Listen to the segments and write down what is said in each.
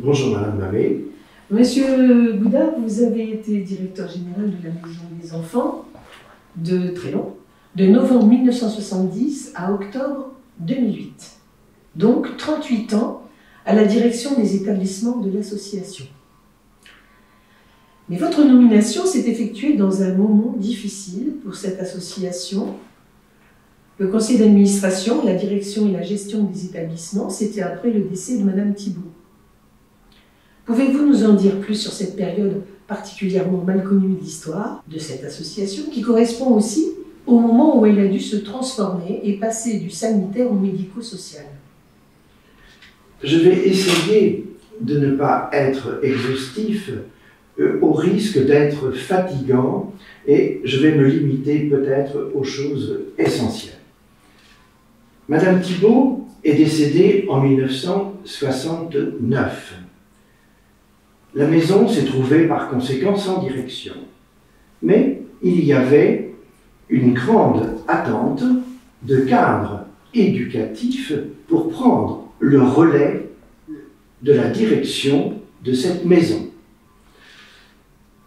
Bonjour Madame Mamet. Monsieur Bouddha, vous avez été directeur général de la Maison des Enfants de Trélon, de novembre 1970 à octobre 2008. Donc 38 ans à la direction des établissements de l'association. Mais votre nomination s'est effectuée dans un moment difficile pour cette association. Le conseil d'administration, la direction et la gestion des établissements, c'était après le décès de Madame Thibault. Pouvez-vous nous en dire plus sur cette période particulièrement mal connue de l'histoire de cette association, qui correspond aussi au moment où elle a dû se transformer et passer du sanitaire au médico-social? Je vais essayer de ne pas être exhaustif au risque d'être fatigant et je vais me limiter peut-être aux choses essentielles. Madame Thibault est décédée en 1969. La maison s'est trouvée par conséquent sans direction. Mais il y avait une grande attente de cadres éducatifs pour prendre le relais de la direction de cette maison.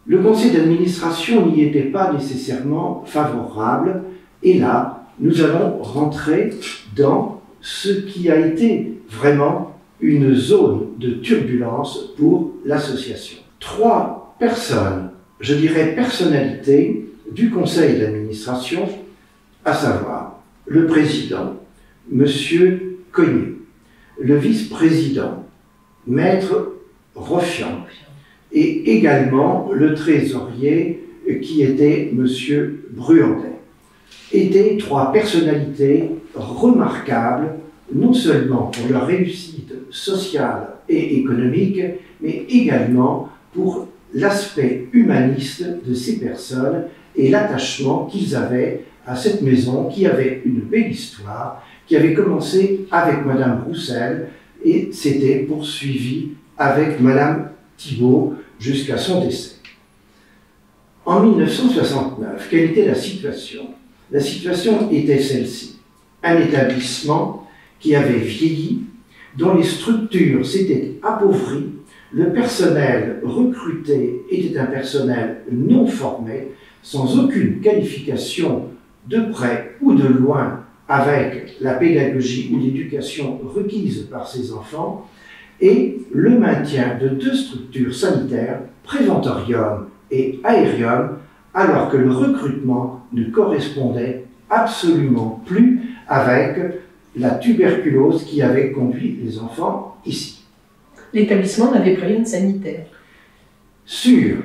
Le conseil d'administration n'y était pas nécessairement favorable et là, nous allons rentrer dans ce qui a été vraiment une zone de turbulence pour l'association. 3 personnes, je dirais personnalités, du conseil d'administration, à savoir le président, Monsieur Cognier, le vice-président, Maître Roffian, et également le trésorier qui était Monsieur Bruandet, étaient 3 personnalités remarquables, non seulement pour leur réussite sociale et économique, mais également pour l'aspect humaniste de ces personnes et l'attachement qu'ils avaient à cette maison qui avait une belle histoire, qui avait commencé avec Madame Roussel et s'était poursuivi avec Madame Thibault jusqu'à son décès. En 1969, quelle était la situation? La situation était celle-ci. Un établissement qui avait vieilli, dont les structures s'étaient appauvries, le personnel recruté était un personnel non formé, sans aucune qualification de près ou de loin avec la pédagogie ou l'éducation requise par ces enfants, et le maintien de 2 structures sanitaires, préventorium et aérium, alors que le recrutement ne correspondait absolument plus avec la tuberculose qui avait conduit les enfants ici. L'établissement n'avait plus rien de sanitaire. Sur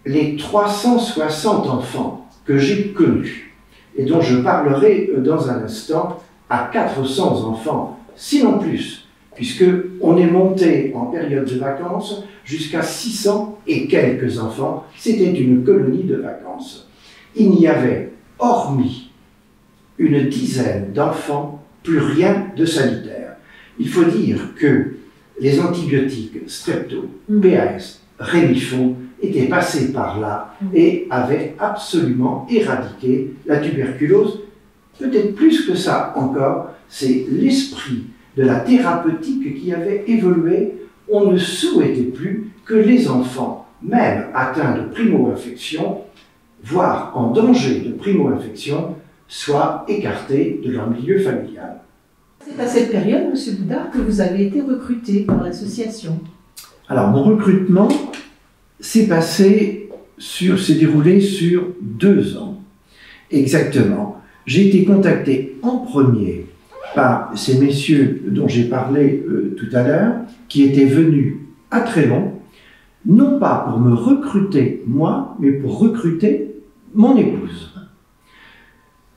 les 360 enfants que j'ai connus, et dont je parlerai dans un instant, à 400 enfants, sinon plus, puisqu'on est monté en période de vacances jusqu'à 600 et quelques enfants, c'était une colonie de vacances. Il n'y avait, hormis une dizaine d'enfants, plus rien de sanitaire. Il faut dire que les antibiotiques Strepto, PAS, Rémifon étaient passés par là et avaient absolument éradiqué la tuberculose. Peut-être plus que ça encore, c'est l'esprit de la thérapeutique qui avait évolué. On ne souhaitait plus que les enfants, même atteints de primo-infection, voire en danger de primo-infection, soient écartés de leur milieu familial. C'est à cette période, Monsieur Bouddha, que vous avez été recruté par l'association. Alors, mon recrutement s'est déroulé sur 2 ans. Exactement. J'ai été contacté en premier par ces messieurs dont j'ai parlé tout à l'heure, qui étaient venus à Trélon, non pas pour me recruter moi, mais pour recruter mon épouse.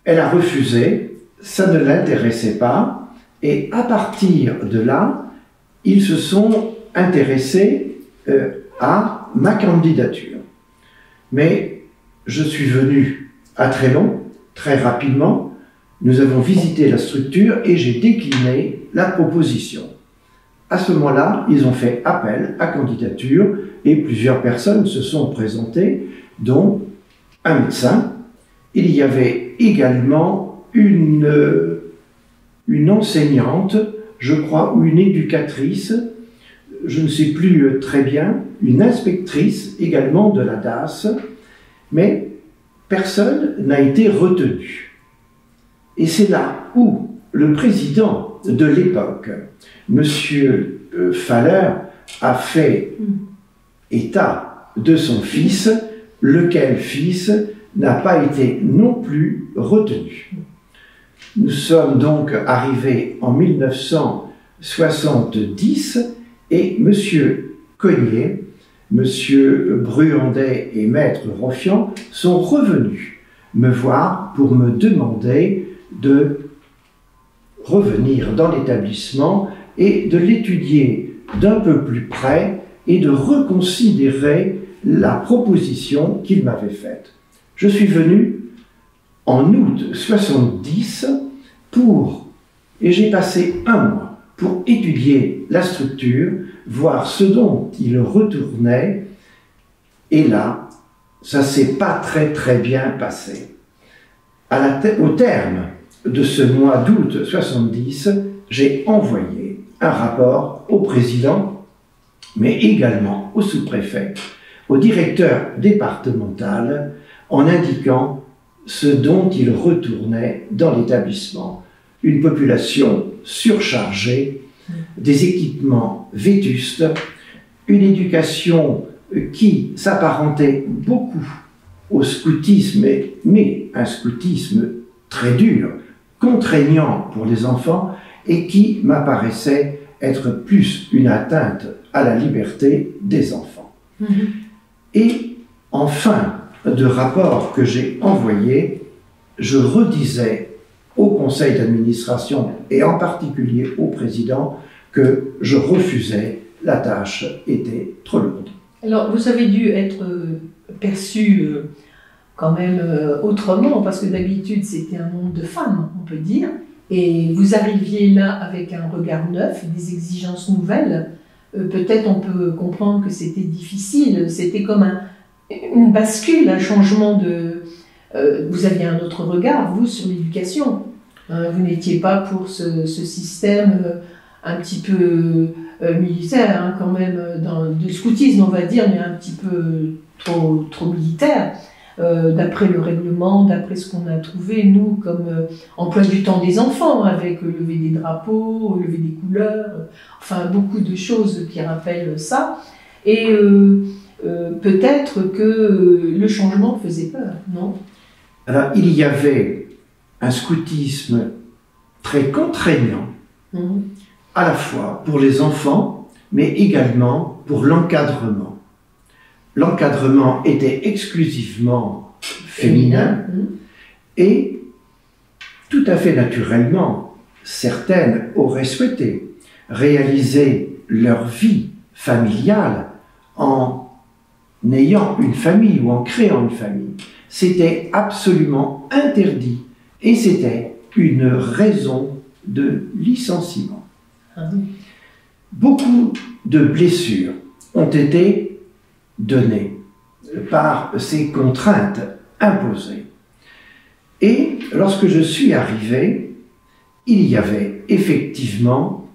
Elle a refusé, ça ne l'intéressait pas, et à partir de là, ils se sont intéressés à ma candidature. Mais je suis venu à Trélon très rapidement, nous avons visité la structure et j'ai décliné la proposition. À ce moment-là, ils ont fait appel à candidature et plusieurs personnes se sont présentées, dont un médecin. Il y avait également une enseignante, je crois, ou une éducatrice, je ne sais plus très bien, une inspectrice également de la DAS, mais personne n'a été retenu. Et c'est là où le président de l'époque, M. Faller, a fait état de son fils, lequel fils n'a pas été non plus retenu. Nous sommes donc arrivés en 1970 et M. Cognier, M. Bruandet et Maître Roffian sont revenus me voir pour me demander de revenir dans l'établissement et de l'étudier d'un peu plus près et de reconsidérer la proposition qu'il m'avait faite. Je suis venu en août 70 et j'ai passé un mois pour étudier la structure, voir ce dont il retournait, et là, ça s'est pas très bien passé. Au terme de ce mois d'août 70, j'ai envoyé un rapport au président, mais également au sous-préfet, au directeur départemental, en indiquant ce dont il retournait dans l'établissement. Une population surchargée, des équipements vétustes, une éducation qui s'apparentait beaucoup au scoutisme, mais un scoutisme très dur, contraignant pour les enfants, et qui m'apparaissait être plus une atteinte à la liberté des enfants. Et en fin de rapport que j'ai envoyé, je redisais au conseil d'administration et en particulier au président que je refusais, la tâche était trop lourde. Alors vous avez dû être perçu quand même autrement, parce que d'habitude c'était un monde de femmes, on peut dire, et vous arriviez là avec un regard neuf, des exigences nouvelles. Peut-être on peut comprendre que c'était difficile, c'était comme une bascule, un changement de... vous aviez un autre regard, vous, sur l'éducation. Vous n'étiez pas pour ce système un petit peu militaire, quand même, de scoutisme, on va dire, mais un petit peu trop militaire, d'après le règlement, d'après ce qu'on a trouvé, nous, comme emploi du temps des enfants, avec le lever des drapeaux, le lever des couleurs, enfin, beaucoup de choses qui rappellent ça. Et peut-être que le changement faisait peur, non? Alors, il y avait un scoutisme très contraignant, à la fois pour les enfants, mais également pour l'encadrement. L'encadrement était exclusivement féminin, et tout à fait naturellement, certaines auraient souhaité réaliser leur vie familiale en ayant une famille ou en créant une famille. C'était absolument interdit et c'était une raison de licenciement. Beaucoup de blessures ont été données par ces contraintes imposées. Et lorsque je suis arrivé, il y avait effectivement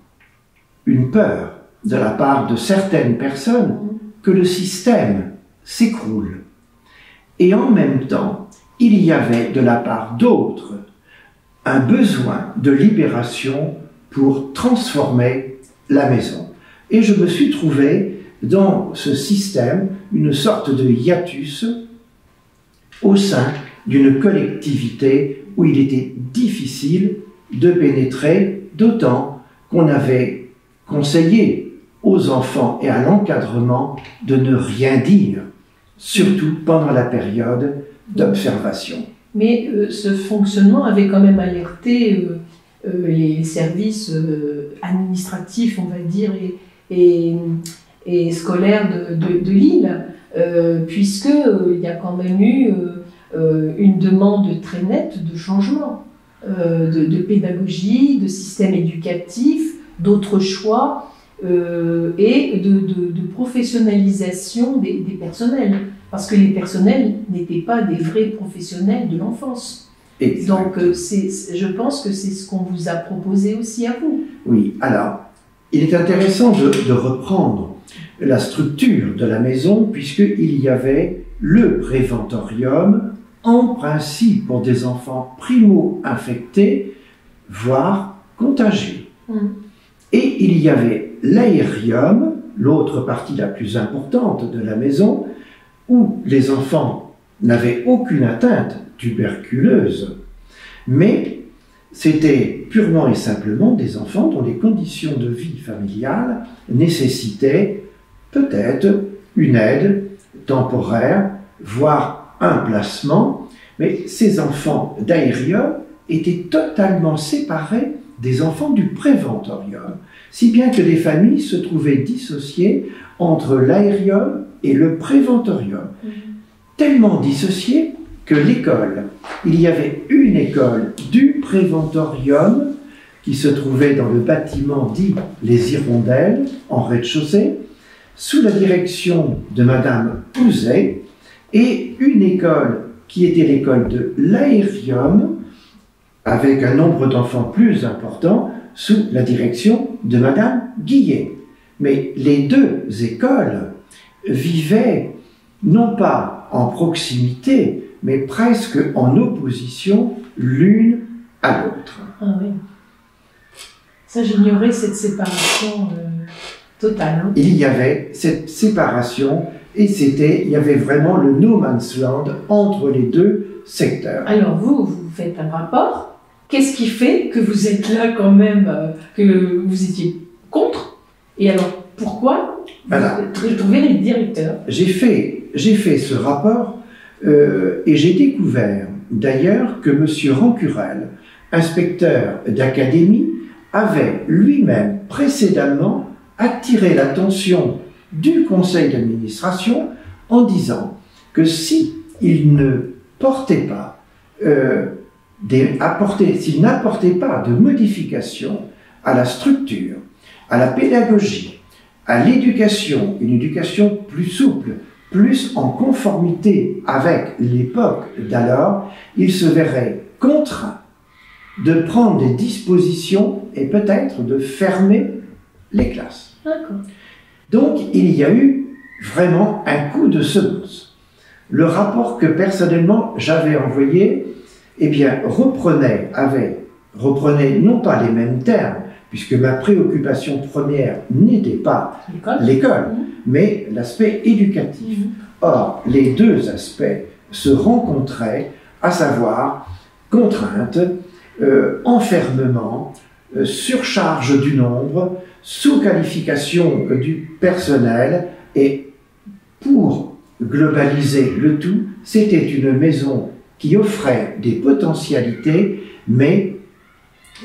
une peur de la part de certaines personnes que le système s'écroule. Et en même temps, il y avait de la part d'autres un besoin de libération pour transformer la maison. Et je me suis trouvé dans ce système une sorte de hiatus au sein d'une collectivité où il était difficile de pénétrer, d'autant qu'on avait conseillé aux enfants et à l'encadrement de ne rien dire, surtout pendant la période d'observation. Mais ce fonctionnement avait quand même alerté les services administratifs, on va dire, et scolaires de l'île, puisqu'il y a quand même eu une demande très nette de changement, de pédagogie, de système éducatif, d'autres choix, et de professionnalisation des personnels, parce que les personnels n'étaient pas des vrais professionnels de l'enfance. Donc je pense que c'est ce qu'on vous a proposé aussi à vous. Oui, alors, il est intéressant de reprendre la structure de la maison, puisqu'il y avait le préventorium, en principe pour des enfants primo-infectés, voire contagieux. Et il y avait l'aérium, l'autre partie la plus importante de la maison, où les enfants n'avaient aucune atteinte tuberculeuse, mais c'était purement et simplement des enfants dont les conditions de vie familiale nécessitaient peut-être une aide temporaire, voire un placement, mais ces enfants d'aérium étaient totalement séparés des enfants du préventorium, si bien que les familles se trouvaient dissociées entre l'aérium et le préventorium. Tellement dissociées que l'école, il y avait une école du préventorium qui se trouvait dans le bâtiment dit Les Hirondelles, en rez-de-chaussée, sous la direction de Madame Pouzet, et une école qui était l'école de l'aérium, avec un nombre d'enfants plus important, sous la direction de Madame Guillet. Mais les deux écoles vivaient non pas en proximité, mais presque en opposition l'une à l'autre. Ah oui. Ça, j'ignorais cette séparation totale. Hein. Il y avait cette séparation et il y avait vraiment le no man's land entre les deux secteurs. Alors vous faites un rapport. Qu'est-ce qui fait que vous êtes là quand même, que vous étiez contre? Et alors, pourquoi vous trouvez les directeurs? J'ai fait ce rapport et j'ai découvert d'ailleurs que M. Rancurel, inspecteur d'académie, avait lui-même précédemment attiré l'attention du conseil d'administration en disant que si il ne portait pas s'il n'apportait pas de modification à la structure, à la pédagogie, à l'éducation, une éducation plus souple, plus en conformité avec l'époque d'alors, il se verrait contraint de prendre des dispositions et peut-être de fermer les classes. D'accord. Donc il y a eu vraiment un coup de semonce. Le rapport que personnellement j'avais envoyé, eh bien, reprenait non pas les mêmes termes, puisque ma préoccupation première n'était pas l'école, mais l'aspect éducatif. Or, les deux aspects se rencontraient, à savoir contrainte, enfermement, surcharge du nombre, sous-qualification du personnel, et pour globaliser le tout, c'était une maison qui offrait des potentialités, mais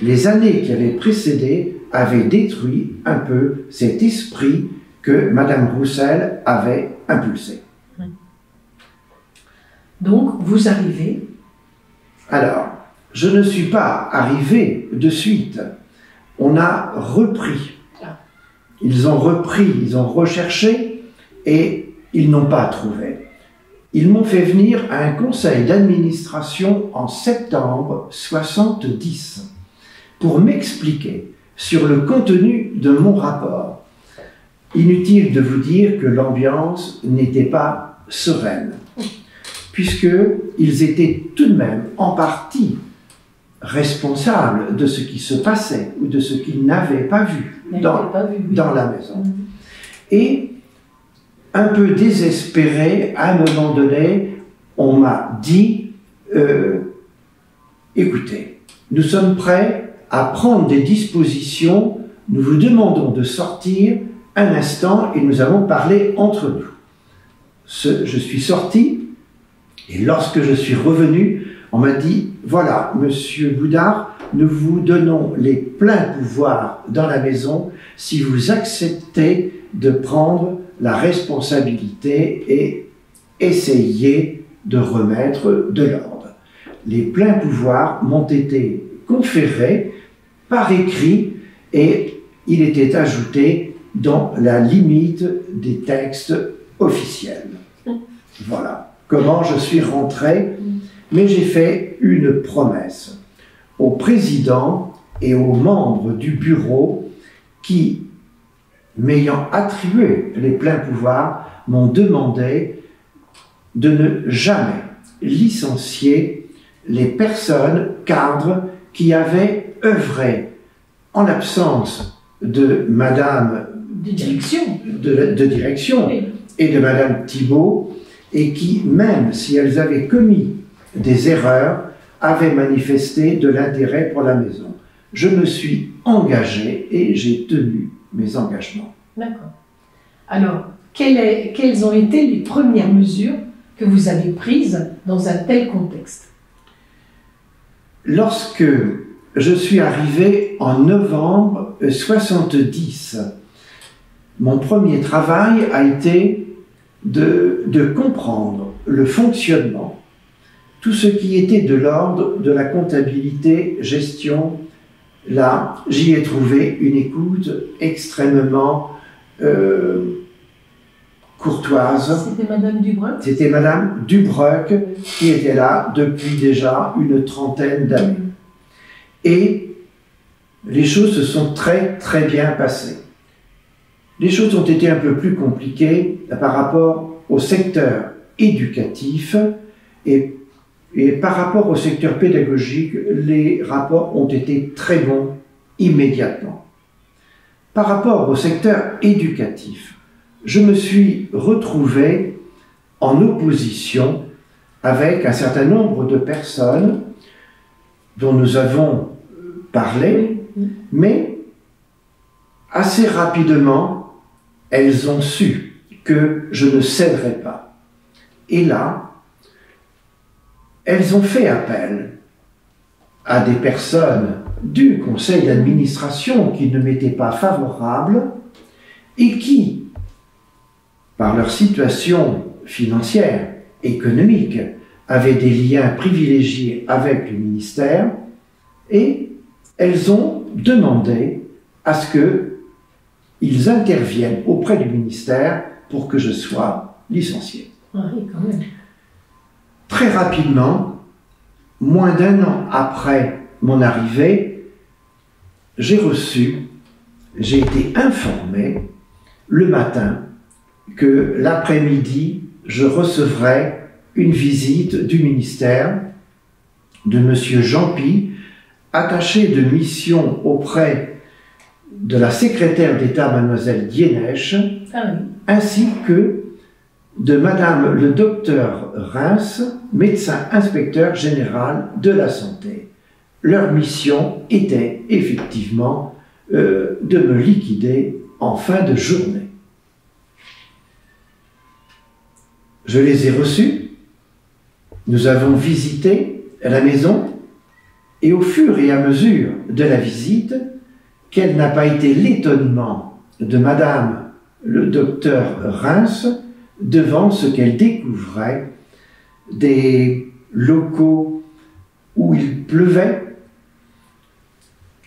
les années qui avaient précédé avaient détruit un peu cet esprit que Madame Roussel avait impulsé. Donc, vous arrivez. Alors, je ne suis pas arrivé de suite. On a repris. Ils ont repris, ils ont recherché et ils n'ont pas trouvé. Ils m'ont fait venir à un conseil d'administration en septembre 70 pour m'expliquer sur le contenu de mon rapport. Inutile de vous dire que l'ambiance n'était pas sereine, puisqu'ils étaient tout de même en partie responsables de ce qui se passait ou de ce qu'ils n'avaient pas vu dans la maison. Et un peu désespéré, à un moment donné, on m'a dit écoutez, nous sommes prêts à prendre des dispositions, nous vous demandons de sortir un instant et nous allons parler entre nous. Je suis sorti et lorsque je suis revenu, on m'a dit voilà, monsieur Boudard, nous vous donnons les pleins pouvoirs dans la maison si vous acceptez de prendre la responsabilité et essayer de remettre de l'ordre. Les pleins pouvoirs m'ont été conférés par écrit et il était ajouté dans la limite des textes officiels. Voilà comment je suis rentré, mais j'ai fait une promesse au président et aux membres du bureau qui m'ayant attribué les pleins pouvoirs, m'ont demandé de ne jamais licencier les personnes cadres qui avaient œuvré en l'absence de Madame De direction. de direction Oui. et de Madame Thibault, et qui, même si elles avaient commis des erreurs, avaient manifesté de l'intérêt pour la maison. Je me suis engagé et j'ai tenu mes engagements. D'accord. Alors, quelles ont été les premières mesures que vous avez prises dans un tel contexte? Lorsque je suis arrivé en novembre 70, mon premier travail a été de comprendre le fonctionnement, tout ce qui était de l'ordre de la comptabilité, gestion. Là, j'y ai trouvé une écoute extrêmement courtoise. C'était Madame Dubreuil? C'était Madame Dubreuil qui était là depuis déjà une trentaine d'années. Et les choses se sont très très bien passées. Les choses ont été un peu plus compliquées par rapport au secteur éducatif et par rapport au secteur pédagogique, les rapports ont été très bons immédiatement. Par rapport au secteur éducatif, je me suis retrouvé en opposition avec un certain nombre de personnes dont nous avons parlé, mais assez rapidement, elles ont su que je ne céderais pas. Et là, elles ont fait appel à des personnes du conseil d'administration qui ne m'étaient pas favorables et qui, par leur situation financière, économique, avaient des liens privilégiés avec le ministère, et elles ont demandé à ce qu'ils interviennent auprès du ministère pour que je sois licencié. Ah oui, quand même. Très rapidement, moins d'un an après mon arrivée, j'ai été informé le matin que l'après-midi, je recevrais une visite du ministère de M. Jean Py, attaché de mission auprès de la secrétaire d'État Mademoiselle Dienesch, ainsi que de Madame le docteur Reims, médecin inspecteur général de la santé. Leur mission était effectivement de me liquider en fin de journée. Je les ai reçus, nous avons visité la maison, et au fur et à mesure de la visite, quel n'a pas été l'étonnement de Madame le docteur Reims devant ce qu'elle découvrait, des locaux où il pleuvait,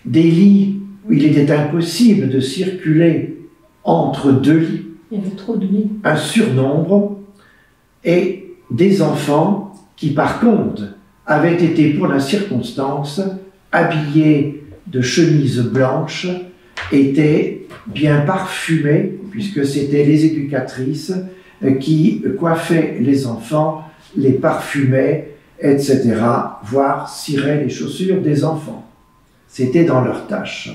des lits où il était impossible de circuler entre deux lits, il y avait trop de lits, un surnombre, et des enfants qui par contre avaient été pour la circonstance habillés de chemises blanches, étaient bien parfumés, puisque c'était les éducatrices qui coiffaient les enfants, les parfumaient, etc., voire ciraient les chaussures des enfants. C'était dans leur tâche.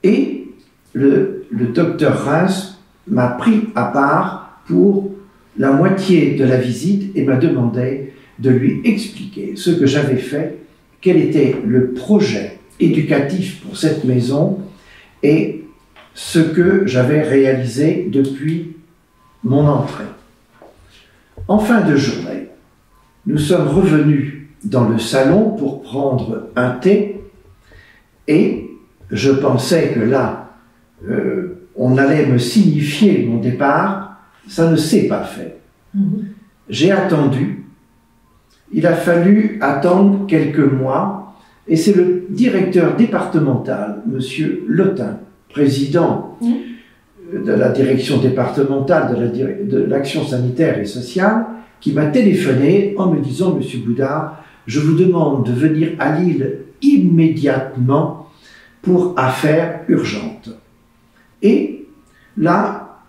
Et le docteur Reims m'a pris à part pour la moitié de la visite et m'a demandé de lui expliquer ce que j'avais fait, quel était le projet éducatif pour cette maison et ce que j'avais réalisé depuis mon entrée. En fin de journée, nous sommes revenus dans le salon pour prendre un thé et je pensais que là, on allait me signifier mon départ. Ça ne s'est pas fait. J'ai attendu. Il a fallu attendre quelques mois et c'est le directeur départemental, M. Lotin, président de la direction départementale de l'action sanitaire et sociale, qui m'a téléphoné en me disant « Monsieur Boudard, je vous demande de venir à Lille immédiatement pour affaires urgentes. » Et Là,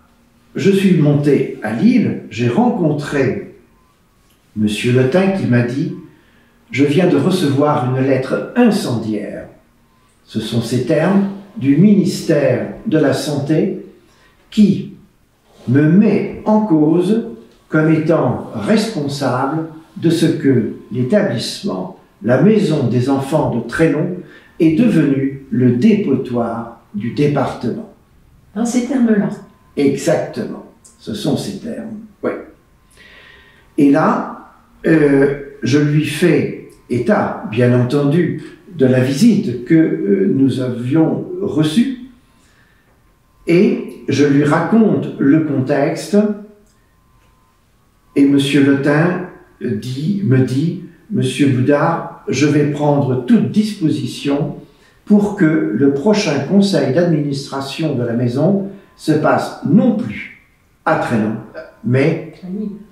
je suis monté à Lille, j'ai rencontré M. Letain qui m'a dit « Je viens de recevoir une lettre incendiaire ». Ce sont ces termes du ministère de la Santé qui me met en cause comme étant responsable de ce que l'établissement, la maison des enfants de Trélon, est devenu le dépotoir du département. Dans ces termes-là. Exactement, ce sont ces termes, oui. Et là, je lui fais état, bien entendu, de la visite que nous avions reçue, et je lui raconte le contexte, et M. Letain me dit « Monsieur Boudard, je vais prendre toute disposition pour que le prochain conseil d'administration de la maison se passe non plus à Trélon, mais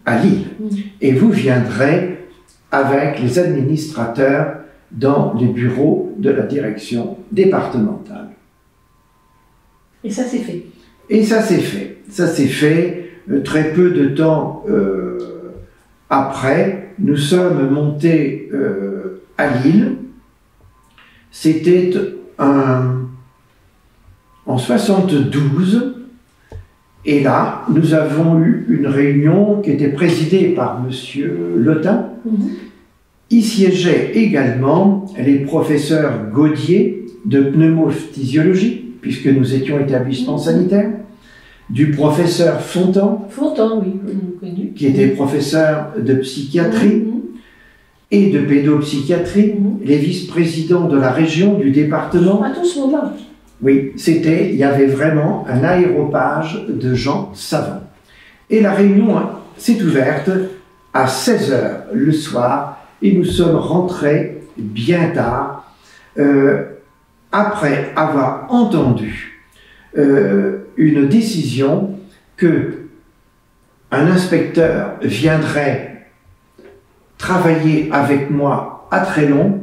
à Lille. Et vous viendrez avec les administrateurs dans les bureaux de la direction départementale. » Et ça s'est fait. Et ça s'est fait. Ça s'est fait très peu de temps après. Nous sommes montés à Lille. C'était en 72. Et là, nous avons eu une réunion qui était présidée par M. Letain. Y siégeaient également les professeurs Gaudier de pneumophysiologie, puisque nous étions établissement sanitaire, du professeur Fontan, Oui, connu, qui était professeur de psychiatrie et de pédopsychiatrie, les vice-présidents de la région, du département. À tout ce moment-là. Oui, il y avait vraiment un aéropage de gens savants. Et la réunion s'est ouverte à 16h le soir, et nous sommes rentrés bien tard, après avoir entendu une décision que un inspecteur viendrait travailler avec moi à Trélon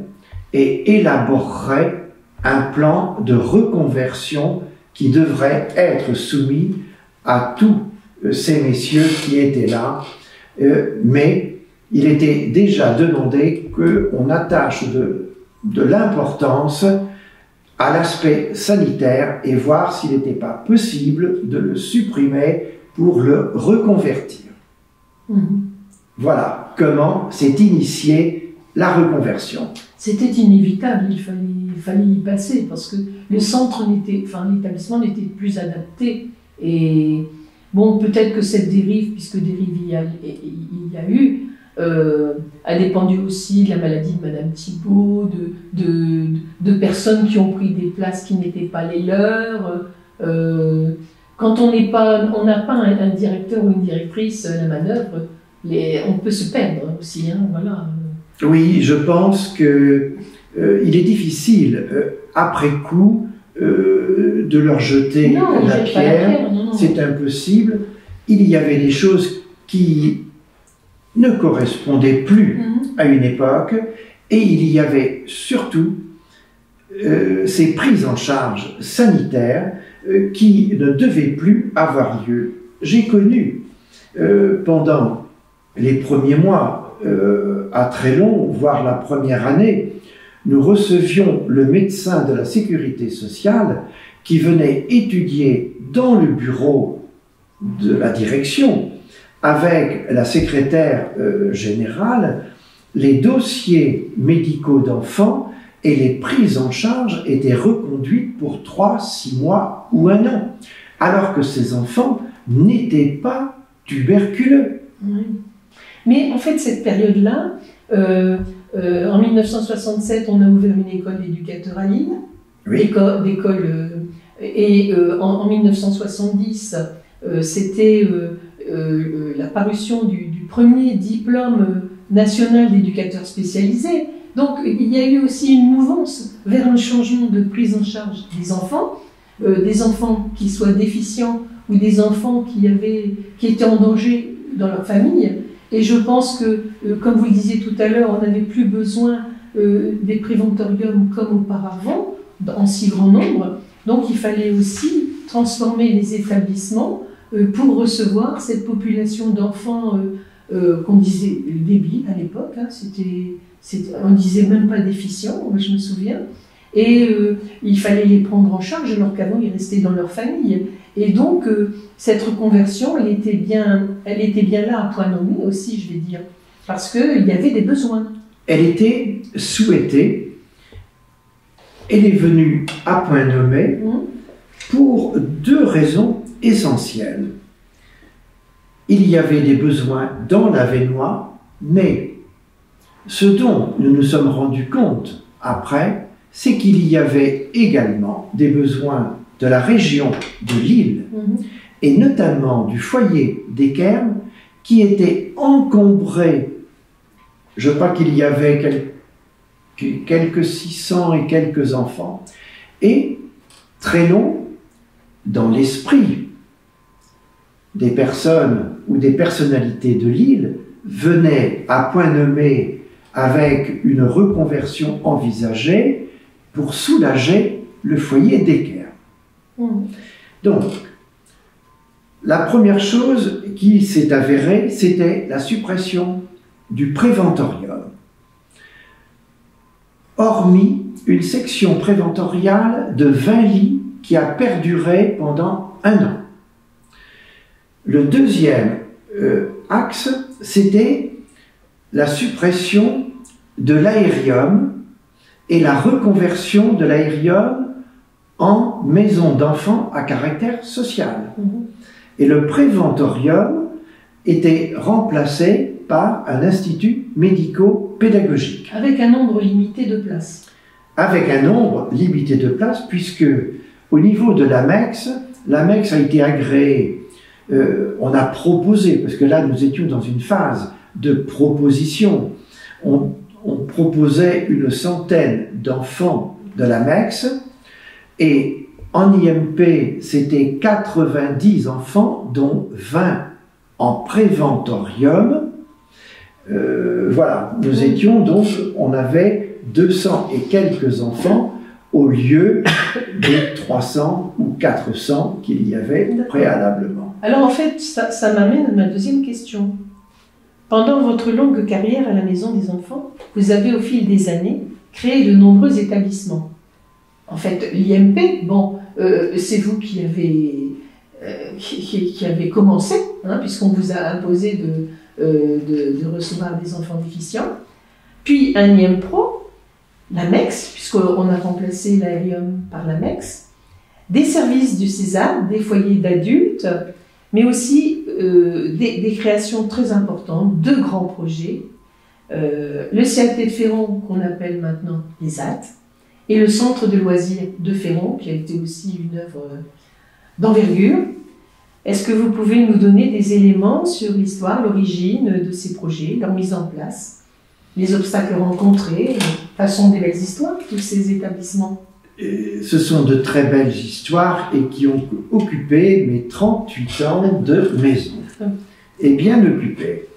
et élaborerait un plan de reconversion qui devrait être soumis à tous ces messieurs qui étaient là, mais il était déjà demandé qu'on attache de l'importance à l'aspect sanitaire et voir s'il n'était pas possible de le supprimer pour le reconvertir. Voilà comment s'est initiée la reconversion. C'était inévitable, il fallait y passer parce que le centre l'établissement n'était plus adapté. Et bon, peut-être que cette dérive, puisque dérive il y a eu, a dépendu aussi de la maladie de Madame Thibault, de personnes qui ont pris des places qui n'étaient pas les leurs. Quand on n'a pas un directeur ou une directrice à la manœuvre, on peut se perdre aussi. Voilà. Oui, je pense que il est difficile, après coup, de leur jeter la pierre. C'est impossible. Il y avait des choses qui ne correspondaient plus à une époque, et il y avait surtout ces prises en charge sanitaires qui ne devaient plus avoir lieu. J'ai connu pendant les premiers mois à Trélon, voire la première année, nous recevions le médecin de la sécurité sociale qui venait étudier dans le bureau de la direction avec la secrétaire générale les dossiers médicaux d'enfants, et les prises en charge étaient reconduites pour 3, 6 mois ou 1 an, alors que ces enfants n'étaient pas tuberculeux. Oui. Mais en fait, cette période-là, en 1967, on a ouvert une école d'éducateurs à Lille, et en 1970, c'était la parution du premier diplôme national d'éducateurs spécialisés. Donc il y a eu aussi une mouvance vers un changement de prise en charge des enfants qui soient déficients ou des enfants qui étaient en danger dans leur famille. Et je pense que, comme vous le disiez tout à l'heure, on n'avait plus besoin des préventoriums comme auparavant, en si grand nombre. Donc il fallait aussi transformer les établissements pour recevoir cette population d'enfants qu'on disait débiles à l'époque, hein, on ne disait même pas déficients, moi je me souviens, et il fallait les prendre en charge alors qu'avant ils restaient dans leur famille. Et donc cette reconversion, elle était bien là à point nommé aussi, je vais dire, parce qu'il y avait des besoins. Elle était souhaitée, elle est venue à point nommé pour deux raisons essentielles. Il y avait des besoins dans l'Avesnois, mais ce dont nous nous sommes rendus compte après, c'est qu'il y avait également des besoins de la région de Lille, et notamment du foyer d'Équermes, qui était encombré. Je crois qu'il y avait quelques 600 et quelques enfants, et très long dans l'esprit des personnes ou des personnalités de Lille venaient à point nommé avec une reconversion envisagée pour soulager le foyer d'Équermes. Donc, la première chose qui s'est avérée, c'était la suppression du préventorium. Hormis une section préventoriale de 20 lits qui a perduré pendant 1 an. Le deuxième axe, c'était la suppression de l'aérium et la reconversion de l'aérium en maison d'enfants à caractère social. Et le préventorium était remplacé par un institut médico-pédagogique. Avec un nombre limité de places. Avec un nombre limité de places, puisque au niveau de l'AMEX a été agréée. On a proposé, parce que là nous étions dans une phase de proposition, on proposait une centaine d'enfants de l'AMEX, et en IMP c'était 90 enfants, dont 20 en préventorium. Voilà, nous étions donc, on avait 200 et quelques enfants au lieu des 300 ou 400 qu'il y avait préalablement. Alors en fait, ça m'amène à ma deuxième question. Pendant votre longue carrière à la Maison des Enfants, vous avez au fil des années créé de nombreux établissements. En fait, l'IMP, bon, c'est vous qui avez commencé, hein, puisqu'on vous a imposé de recevoir des enfants déficients. Puis un IMPRO, l'AMEX, puisqu'on a remplacé l'aérium par l'AMEX, des services du César, des foyers d'adultes, mais aussi des créations très importantes, de grands projets, le CLT de Féron, qu'on appelle maintenant les AT, et le centre de loisirs de Féron, qui a été aussi une œuvre d'envergure. Est-ce que vous pouvez nous donner des éléments sur l'histoire, l'origine de ces projets, leur mise en place, les obstacles rencontrés, façon des belles histoires, tous ces établissements? Ce sont de très belles histoires et qui ont occupé mes 38 ans de maison. Et bien occupé.